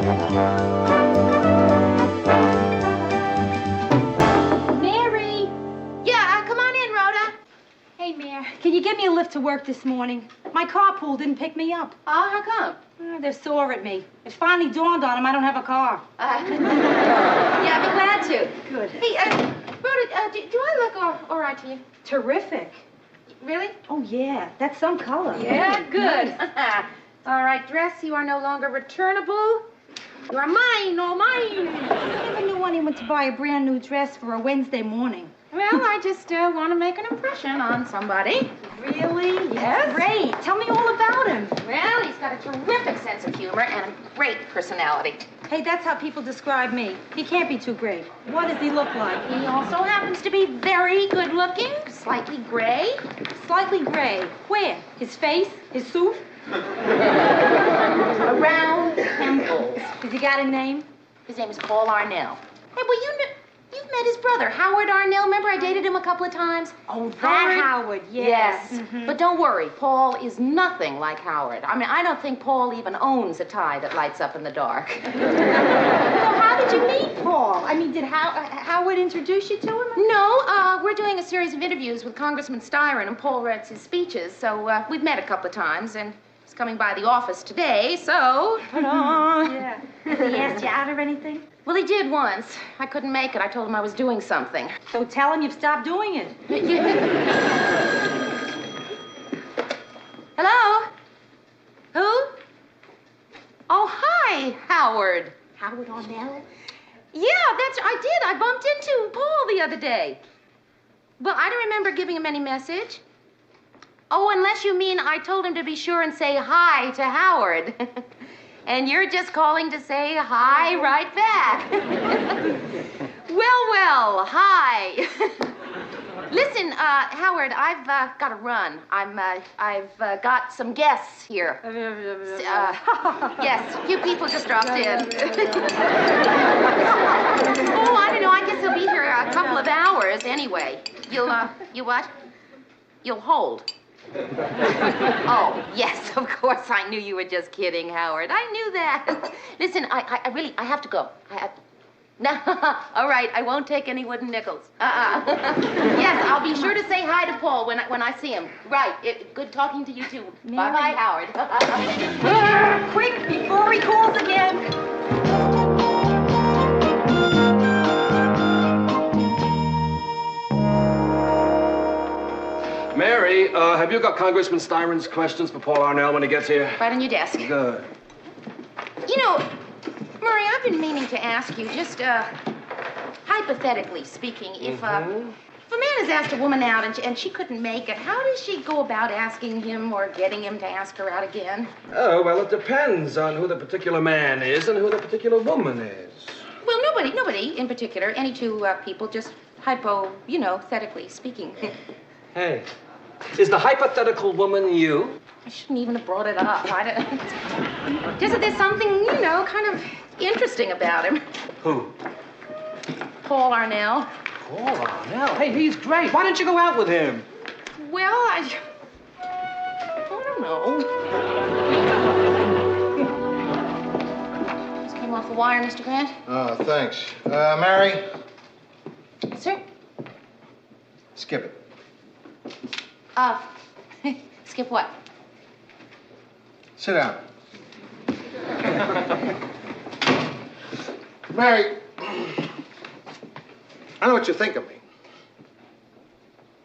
Mary! Yeah, come on in, Rhoda. Hey, Mare, can you give me a lift to work this morning? My carpool didn't pick me up. Oh, how come? They're sore at me. It finally dawned on them I don't have a car. Yeah, I'd be glad to. Good. Hey, Rhoda, do I look all right to you? Terrific. Really? Oh, yeah. That's some color. Yeah, good. Nice. All right, dress, you are no longer returnable. You are mine, all mine. I never knew anyone to buy a brand new dress for a Wednesday morning. Well, I just want to make an impression on somebody. Really? Yes. Great. Tell me all about him. Well, he's got a terrific sense of humor and a great personality. Hey, that's how people describe me. He can't be too great. What does he look like? He also happens to be very good-looking, slightly gray. Slightly gray. Where? His face? His suit? Around temples. Has he got a name? His name is Paul Arnell. Hey, well, you've met his brother, Howard Arnell. Remember I dated him a couple of times? Oh, that Howard, yes. Yes. But don't worry, Paul is nothing like Howard. I mean, I don't think Paul even owns a tie that lights up in the dark. So how did you meet Paul? I mean, did Howard introduce you to him? No, we're doing a series of interviews with Congressman Styron, and Paul reads his speeches, so we've met a couple of times, and he's coming by the office today, so... Yeah. Has he asked you out or anything? Well, he did once. I couldn't make it. I told him I was doing something. So tell him you've stopped doing it. Hello? Who? Oh, hi, Howard. Howard Arnell? Yeah, I did. I bumped into Paul the other day. Well, I don't remember giving him any message. Oh, unless you mean I told him to be sure and say hi to Howard. And you're just calling to say hi right back. Well, hi. Listen, Howard, I've got to run. I've got some guests here. Yes, a few people just dropped in. Oh, I don't know. I guess they'll be here a couple of hours anyway. You what? You'll hold. Oh, yes, of course. I knew you were just kidding, Howard. I knew that. Listen, I really have to go. No, all right, I won't take any wooden nickels. Yes, I'll be sure to say hi to Paul when I see him. Right, good talking to you, too. Mary. Bye-bye, Howard. Quick, before he calls again. Mary, have you got Congressman Styron's questions for Paul Arnell when he gets here? Right on your desk. Good. You know, Murray, I've been meaning to ask you, just hypothetically speaking, if a man has asked a woman out and she couldn't make it, how does she go about asking him or getting him to ask her out again? Oh, well, it depends on who the particular man is and who the particular woman is. Well, nobody in particular. Any two people, just hypothetically speaking. Hey, is the hypothetical woman you? I shouldn't even have brought it up. Just there's something, kind of interesting about him. Who? Paul Arnell. Paul Arnell? Hey, he's great. Why don't you go out with him? Well, I don't know. Just came off the wire, Mr. Grant. Oh, thanks. Mary? Sir? Skip it. Skip what? Sit down. Mary, I know what you think of me.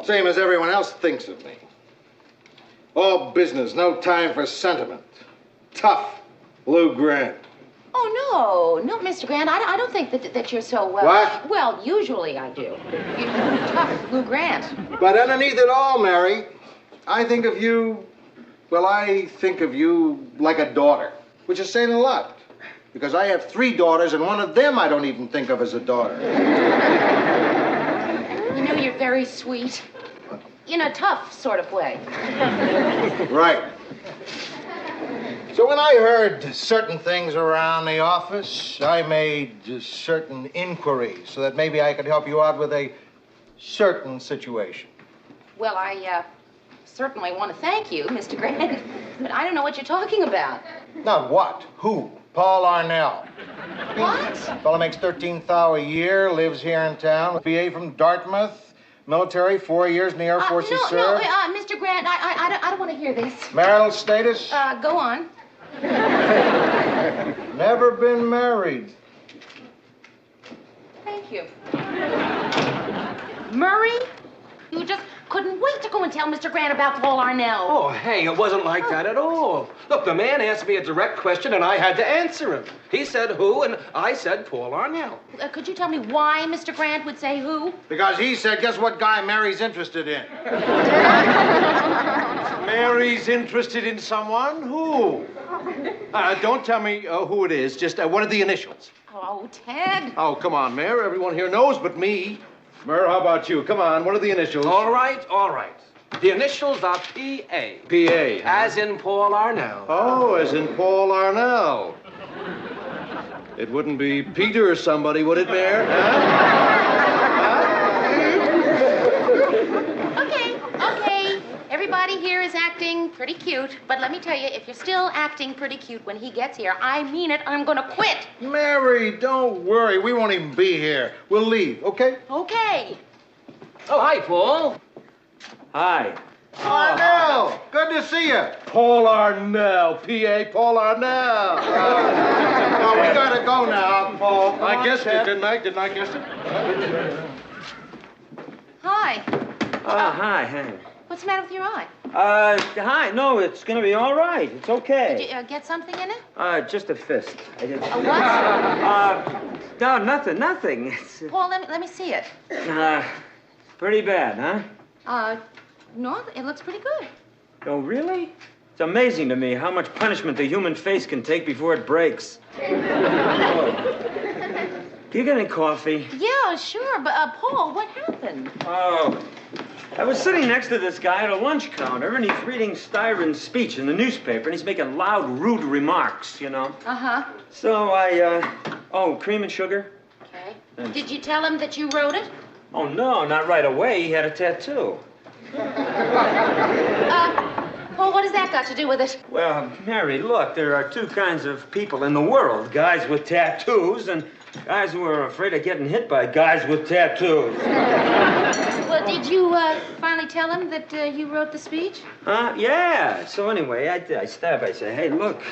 Same as everyone else thinks of me. All business, no time for sentiment. Tough, Lou Grant. Oh, no, Mr. Grant. I don't think that you're so... What? Well, usually I do. You're tough, Lou Grant. But underneath it all, Mary, I think of you like a daughter, which is saying a lot. Because I have 3 daughters, and one of them I don't even think of as a daughter. You're very sweet. In a tough sort of way. Right. So when I heard certain things around the office, I made certain inquiries so that maybe I could help you out with a certain situation. Well, I certainly want to thank you, Mr. Grant, but I don't know what you're talking about. Not what, who. Paul Arnell. What? Fellow makes $13,000 a year, lives here in town. BA from Dartmouth, military, 4 years in the Air Force he served. Mr. Grant, I don't want to hear this. Marital status? Go on. Never been married. Thank you. Murray, you just couldn't wait to go and tell Mr. Grant about Paul Arnell. Oh, hey, it wasn't like that at all. Look, the man asked me a direct question, and I had to answer him. He said who, and I said Paul Arnell. Could you tell me why Mr. Grant would say who? Because he said, guess what guy Mary's interested in? Mary's interested in someone? Who? Don't tell me who it is. Just what are the initials? Oh, Ted. Oh, come on, Mayor. Everyone here knows but me. Mayor, how about you? Come on, what are the initials? All right, all right. The initials are P.A. P.A. As in Paul Arnell. Oh, as in Paul Arnell. It wouldn't be Peter or somebody, would it, Mayor? Okay. Everybody here is acting pretty cute, but let me tell you, if you're still acting pretty cute when he gets here, I mean it, I'm gonna quit. Mary, don't worry. We won't even be here. We'll leave, okay? Okay. Oh, hi, Paul. Hi. Arnell, good to see you. Paul Arnell, P.A. Paul Arnell. No, we gotta go now, Paul. Come I on, guessed Ted. it, didn't I? Didn't I guess it? Hi. Hi, Hank. What's the matter with your eye? Hi. No, it's gonna be all right. It's okay. Did you get something in it? Just a fist. I did. A what? No, nothing. It's, Paul, let me see it. pretty bad, huh? No, it looks pretty good. Oh, really? It's amazing to me how much punishment the human face can take before it breaks. Oh. Do you get any coffee? Yeah, sure, but, Paul, what happened? Oh. I was sitting next to this guy at a lunch counter, and he's reading Styron's speech in the newspaper, and he's making loud, rude remarks, you know. Uh-huh. So oh, cream and sugar? Okay. Did you tell him that you wrote it? Oh, no, not right away. He had a tattoo. Paul, what has that got to do with it? Well, Mary, look, there are two kinds of people in the world. Guys with tattoos and guys who are afraid of getting hit by guys with tattoos. Well, did you, finally tell him that, you wrote the speech? Yeah. So anyway, I stop. I say, hey, look,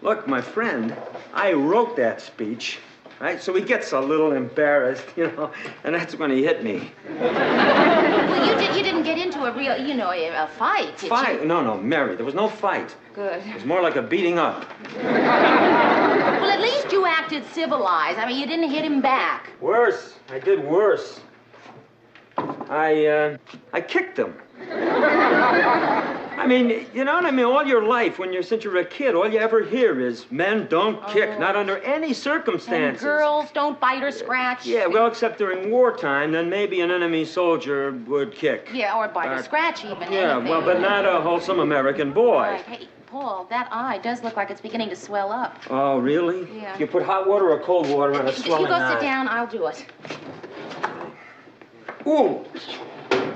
look, my friend, I wrote that speech. Right? So he gets a little embarrassed, you know, and that's when he hit me. Well, you didn't get into a real, a fight, did Fight? you? No, Mary, there was no fight. Good. It was more like a beating up. Well, at least you acted civilized. I mean, you didn't hit him back. Worse. I did worse. I kicked him. I mean, you know what I mean? All your life, since you're a kid, all you ever hear is men don't kick, not under any circumstances. And girls don't bite or scratch. Yeah, well, except during wartime, then maybe an enemy soldier would kick. Yeah, or bite or scratch even. Yeah, anything. well, but not a wholesome American boy. Right. Hey, Paul, that eye does look like it's beginning to swell up. Oh, really? Yeah. You put hot water or cold water on a swelling You go eye? sit down, I'll do it. Ooh.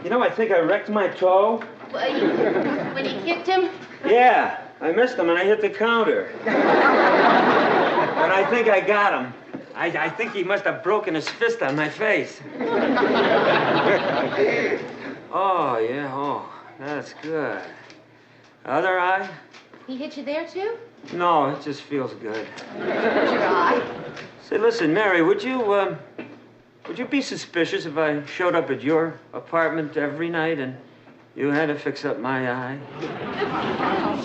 You know, I think I wrecked my toe. When you kicked him? Yeah, I missed him and I hit the counter. And I think I got him. I think he must have broken his fist on my face. Oh, yeah, that's good. Other eye? He hit you there, too? No, it just feels good. Your eye? Say, listen, Mary, would you be suspicious if I showed up at your apartment every night and you had to fix up my eye? No,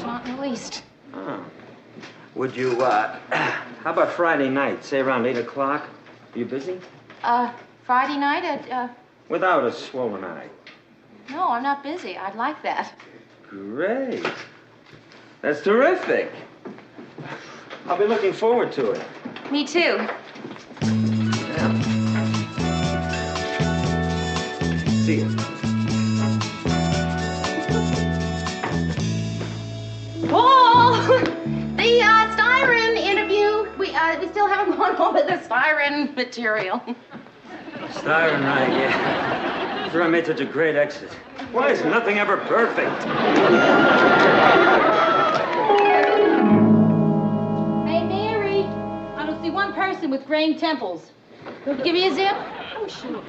not in the least. Oh. Would you, how about Friday night, say around 8 o'clock? Are you busy? Friday night at, Without a swollen eye. No, I'm not busy. I'd like that. Great. That's terrific. I'll be looking forward to it. Me too. Yeah. See you. Paul! The Styron interview, we still haven't gone over the Styron material. Styron, right, yeah. Sure I made such a great exit. Why is nothing ever perfect? Hey, Mary. Mexican with graying temples. Give me a zip. Oh, sure.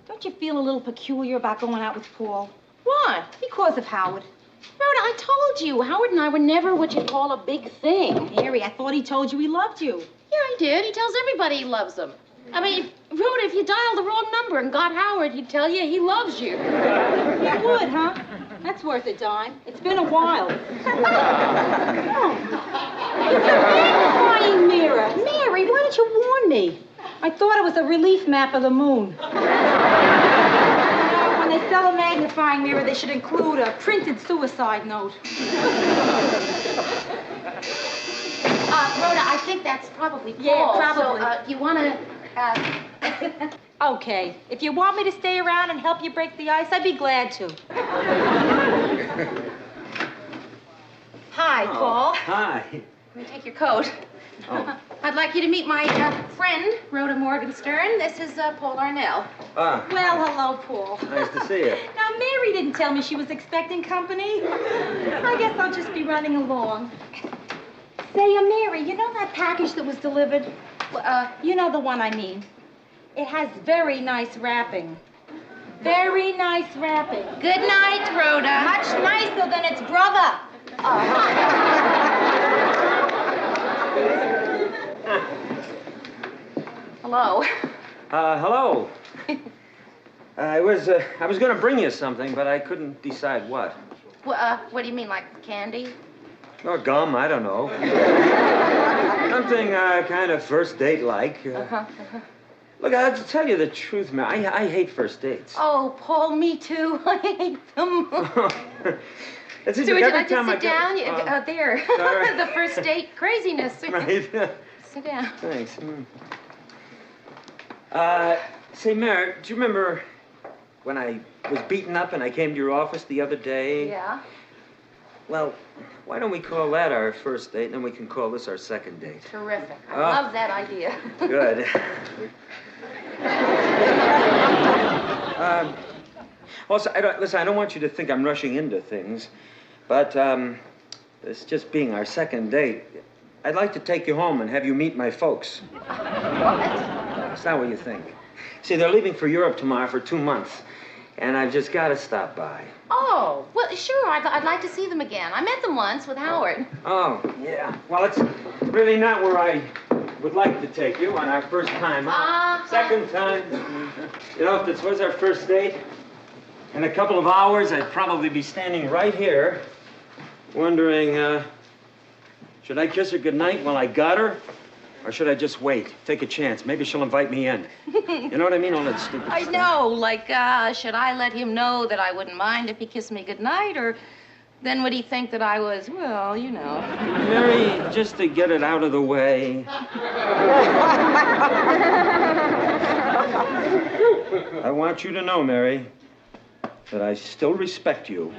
Don't you feel a little peculiar about going out with Paul? What? Because of Howard. Rhoda, I told you, Howard and I were never what you'd call a big thing. Mary, I thought he told you he loved you. Yeah, he did. He tells everybody he loves them. I mean, Rhoda, if you dialed the wrong number and got Howard, he'd tell you he loves you. You would, huh? That's worth a dime. It's been a while. You're a magnifying mirror. Mary, why didn't you warn me? I thought it was a relief map of the moon. When they sell a magnifying mirror, they should include a printed suicide note. Rhoda, I think that's probably Paul. Yeah, probably. So, you want to, Okay. If you want me to stay around and help you break the ice, I'd be glad to. Hi, Paul. Hi. Let me take your coat. Oh. I'd like you to meet my friend, Rhoda Morgenstern. This is Paul Arnell. Ah, Well, hello, Paul. nice to see you. Now, Mary didn't tell me she was expecting company. I guess I'll just be running along. Say, Mary, you know that package that was delivered? You know the one I mean. It has very nice wrapping. Very nice wrapping. Good night, Rhoda. Much nicer than its brother. Hello. Hello. I was going to bring you something, but I couldn't decide what. What do you mean, like candy? Or gum, I don't know. Something kind of first date-like. Look, I'll tell you the truth, Mary. I hate first dates. Oh, Paul, me too. I hate them. It's So would you like to sit down? There. Sorry. The first date craziness. Right. Sit down. Thanks. Say, Mary, do you remember when I was beaten up and I came to your office the other day? Yeah. Well, why don't we call that our first date, and then we can call this our second date? Terrific. I Oh. love that idea. Good. Also, listen, I don't want you to think I'm rushing into things, but this just being our second date, I'd like to take you home and have you meet my folks. What? Is that what you think? See, they're leaving for Europe tomorrow for 2 months, and I've just got to stop by. Oh, well, sure. I'd like to see them again. I met them once with Howard. Oh, yeah. Well, it's really not where I would like to take you on our first time out. Second time. You know, if this was our first date, in a couple of hours, I'd probably be standing right here, wondering, should I kiss her goodnight while I got her? Or should I just wait, take a chance? Maybe she'll invite me in. You know what I mean? All that stupid I stuff. know. Like, should I let him know that I wouldn't mind if he kissed me goodnight, or then would he think that I was, well, you know. Mary, just to get it out of the way. I want you to know, Mary, that I still respect you.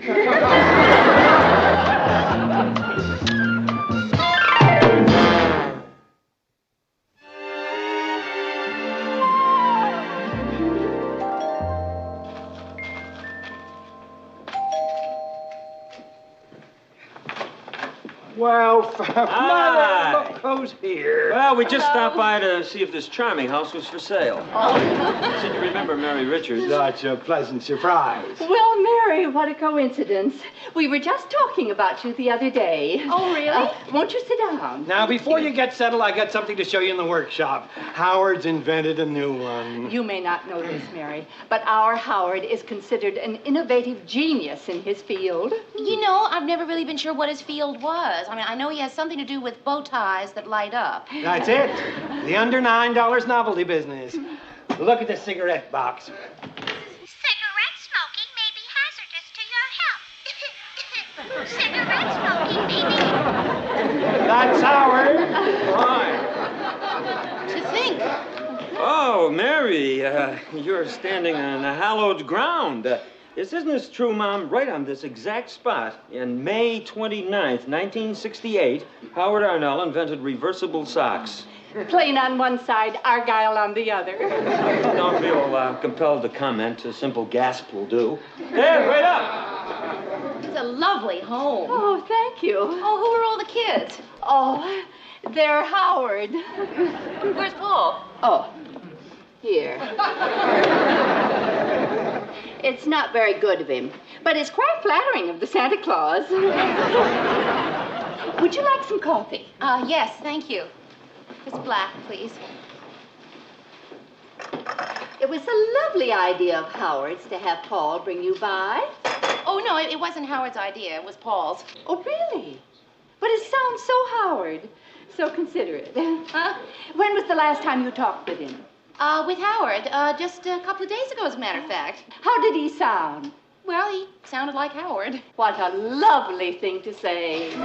Well, Mother, look who's here. Well, we just stopped by to see if this charming house was for sale. Said you remember Mary Richards. Such a pleasant surprise. Well, Mary, what a coincidence. We were just talking about you the other day. Oh, really? Won't you sit down? Now, before you get settled, I got something to show you in the workshop. Howard's invented a new one. You may not know this, Mary, but our Howard is considered an innovative genius in his field. You know, I've never really been sure what his field was. I mean, I know he has something to do with bow ties that light up. That's it. The under $9 novelty business. Look at the cigarette box. Cigarette smoking may be hazardous to your health. Cigarette smoking may be... That's Howard. Hi. To think. Oh, Mary, you're standing on hallowed ground. Isn't this true, Mom? Right on this exact spot, in May 29th, 1968, Howard Arnell invented reversible socks. Plain on one side, Argyle on the other. Don't feel compelled to comment. A simple gasp will do. Hey, wait up! It's a lovely home. Oh, thank you. Oh, who are all the kids? Oh, They're Howard. Where's Paul? Oh, here. It's not very good of him, but it's quite flattering of the Santa Claus. Would you like some coffee? Yes, thank you. It's black, please. It was a lovely idea of Howard's to have Paul bring you by. Oh, no, it wasn't Howard's idea. It was Paul's. Oh, really? But it sounds so Howard, so considerate. When was the last time you talked with him? With Howard, just a couple of days ago, as a matter of fact. How did he sound? Well, he sounded like Howard. What a lovely thing to say.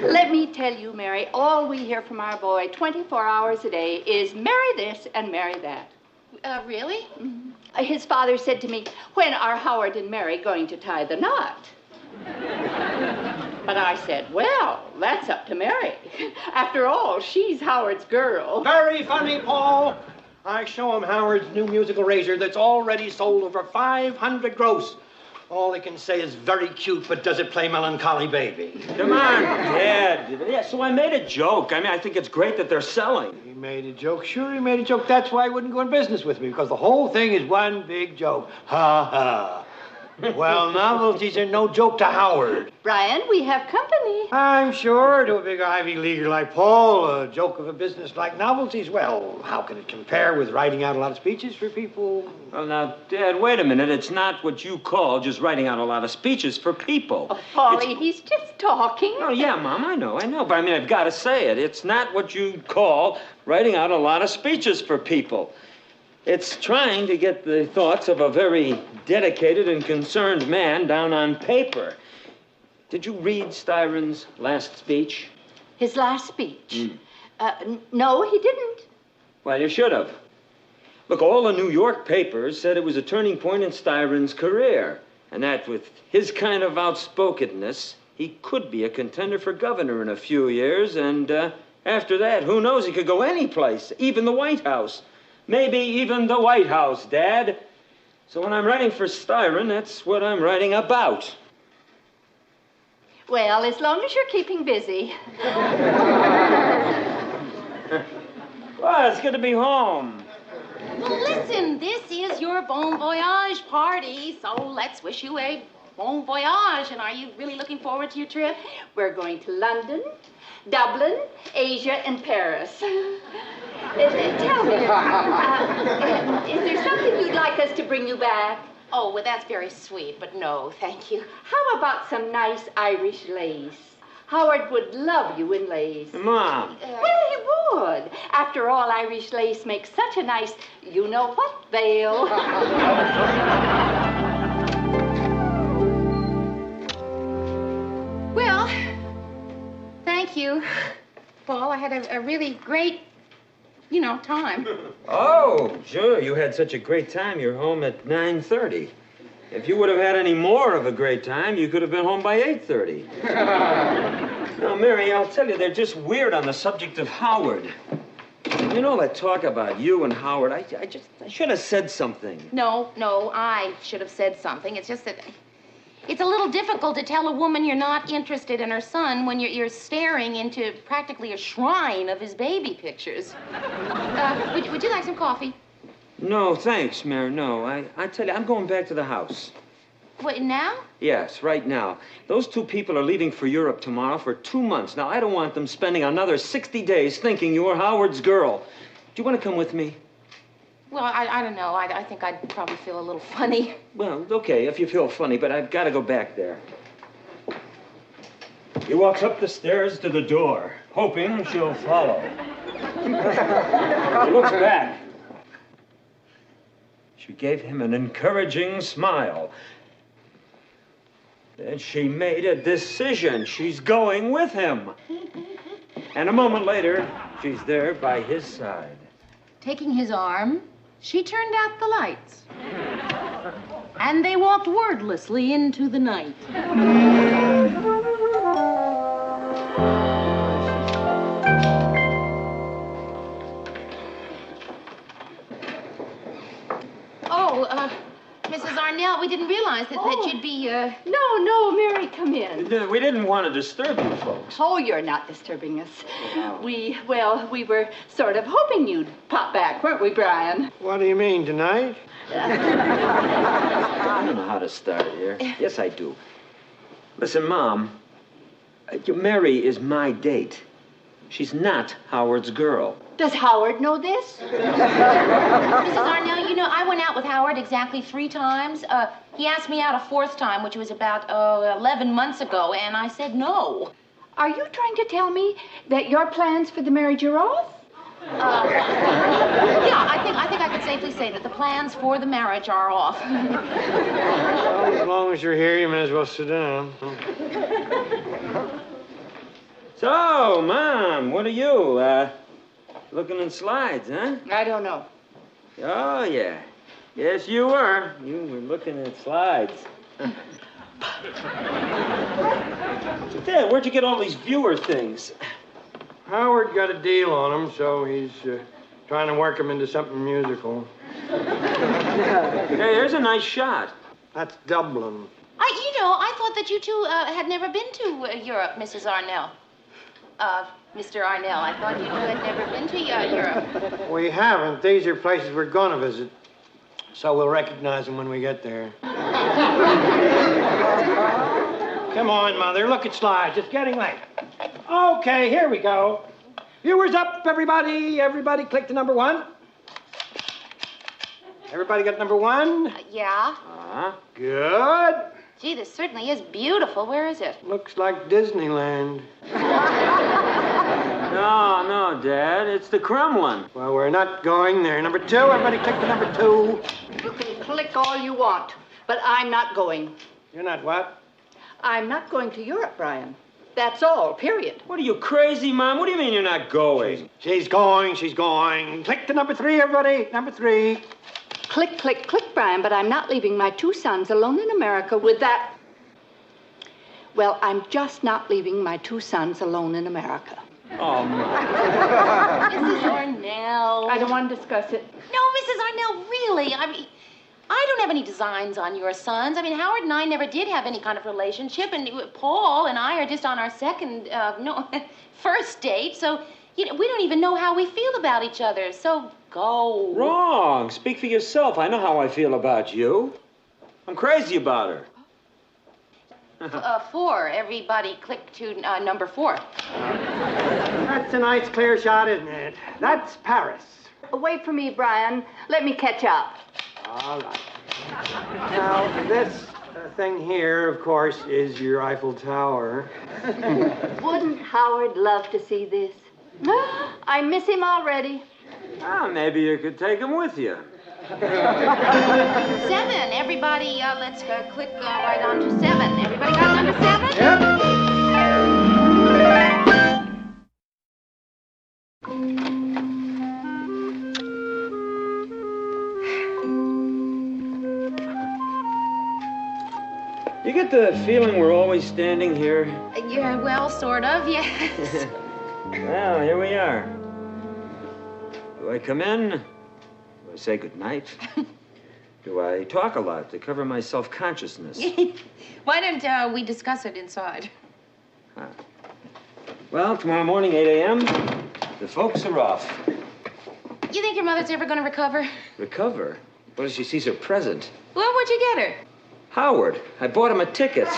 Let me tell you, Mary, all we hear from our boy 24 hours a day is marry this and marry that. Really? Mm-hmm. His father said to me, when are Howard and Mary going to tie the knot? But I said, well, that's up to Mary. After all, she's Howard's girl. Very funny, Paul. I show him Howard's new musical razor that's already sold over 500 gross. All they can say is very cute, but does it play Melancholy Baby? Come on, Dad. Yeah, so I made a joke. I mean, I think it's great that they're selling. He made a joke. Sure, he made a joke. That's why he wouldn't go in business with me, because the whole thing is one big joke. Ha ha. Well, novelties are no joke to Howard. Brian, we have company. I'm sure to a big Ivy Leaguer like Paul, a joke of a business like novelties, well, how can it compare with writing out a lot of speeches for people? Well, now, Dad, wait a minute. It's not what you call just writing out a lot of speeches for people. Oh, Paulie, he's just talking. Oh, yeah, Mom, I know. But I mean, I've got to say it. It's not what you'd call writing out a lot of speeches for people. It's trying to get the thoughts of a very dedicated and concerned man down on paper. Did you read Styron's last speech? His last speech? No, he didn't. Well, you should have. Look, all the New York papers said it was a turning point in Styron's career, and that with his kind of outspokenness, he could be a contender for governor in a few years, and after that, who knows, he could go any place, even the White House. Maybe even the White House, Dad. So when I'm writing for Styron, that's what I'm writing about. Well, as long as you're keeping busy. Well, it's good to be home. Well, listen, this is your bon voyage party, so let's wish you a bon voyage. And are you really looking forward to your trip? We're going to London, Dublin, Asia, and Paris. Tell me, is there something you'd like us to bring you back? Oh, well, that's very sweet, but no, thank you. How about some nice Irish lace? Howard would love you in lace. Mom. Well, he would. After all, Irish lace makes such a nice, you-know-what veil. Well, thank you, Paul. I had a really great, time. Oh, sure. You had such a great time. You're home at 9:30. If you would have had any more of a great time, you could have been home by 8:30. Now, Mary, I'll tell you, they're just weird on the subject of Howard. You know that talk about you and Howard, I should have said something. No, I should have said something. It's just that it's a little difficult to tell a woman you're not interested in her son when you're staring into practically a shrine of his baby pictures. Would you like some coffee? No, thanks, Mary, no. I tell you, I'm going back to the house. What, now? Yes, right now. Those two people are leaving for Europe tomorrow for 2 months. Now, I don't want them spending another 60 days thinking you're Howard's girl. Do you want to come with me? Well, I don't know. I think I'd probably feel a little funny. Well, okay, if you feel funny, but I've got to go back there. He walks up the stairs to the door, hoping she'll follow. He looks back. She gave him an encouraging smile. Then she made a decision. She's going with him. And a moment later, she's there by his side. Taking his arm, she turned out the lights. And they walked wordlessly into the night. Oh, Mrs. Arnell, we didn't realize that you'd be, No, Mary, come in. We didn't want to disturb you folks. Oh, you're not disturbing us. We were sort of hoping you'd pop back, weren't we, Brian? What do you mean, tonight? I don't know how to start here. Yes, I do. Listen, Mom, Mary is my date. She's not Howard's girl. Does Howard know this? Mrs. Arnell, you know, I went out with Howard exactly 3 times. He asked me out a 4th time, which was about 11 months ago, and I said no. Are you trying to tell me that your plans for the marriage are off? Yeah, I think I could safely say that the plans for the marriage are off. Well, as long as you're here, you may as well sit down. So, Mom, what are you, looking in slides, huh? I don't know. Oh, yeah. Yes, you were. You were looking at slides. Dad, where'd you get all these viewer things? Howard got a deal on him, so he's trying to work him into something musical. Hey, here's a nice shot. That's Dublin. I thought that you two had never been to Europe, Mrs. Arnell. Mr. Arnell, I thought you two had never been to Europe. We haven't. These are places we're going to visit. So we'll recognize them when we get there. Come on, Mother. Look at slides. It's getting late. Okay, here we go. Viewers up, everybody. Everybody click to number 1. Everybody got number 1? Yeah. Good. Gee, this certainly is beautiful. Where is it? Looks like Disneyland. No, Dad. It's the Kremlin. Well, we're not going there. Number 2. Everybody click to number 2. You can click all you want, but I'm not going. You're not what? I'm not going to Europe, Brian. That's all, period. What are you, crazy, Mom? What do you mean you're not going? She's going. Click to number 3, everybody. Number 3. Click, click, click, Brian, but I'm not leaving my 2 sons alone in America with that. Well, I'm just not leaving my 2 sons alone in America. Oh, Mom. Mrs. Arnell. I don't want to discuss it. No, Mrs. Arnell, really. I mean, I don't have any designs on your sons. I mean, Howard and I never did have any kind of relationship, and Paul and I are just on our first date, so, we don't even know how we feel about each other, so go. Wrong. Speak for yourself. I know how I feel about you. I'm crazy about her. 4. Everybody click to number 4. That's a nice clear shot, isn't it? That's Paris. Wait for me, Brian. Let me catch up. All right. Now, this thing here, of course, is your Eiffel Tower. Wouldn't Howard love to see this? I miss him already. Ah, maybe you could take him with you. 7. Everybody, let's click right on to 7. Everybody got number 7? Yep. You get the feeling we're always standing here? Yeah, well, sort of, yes. Well, here we are. Do I come in? Do I say goodnight? Do I talk a lot to cover my self-consciousness? Why don't we discuss it inside? Well, tomorrow morning, 8 a.m., the folks are off. You think your mother's ever going to recover? Recover? What if she sees her present? Well, what'd you get her? Howard. I bought him a ticket.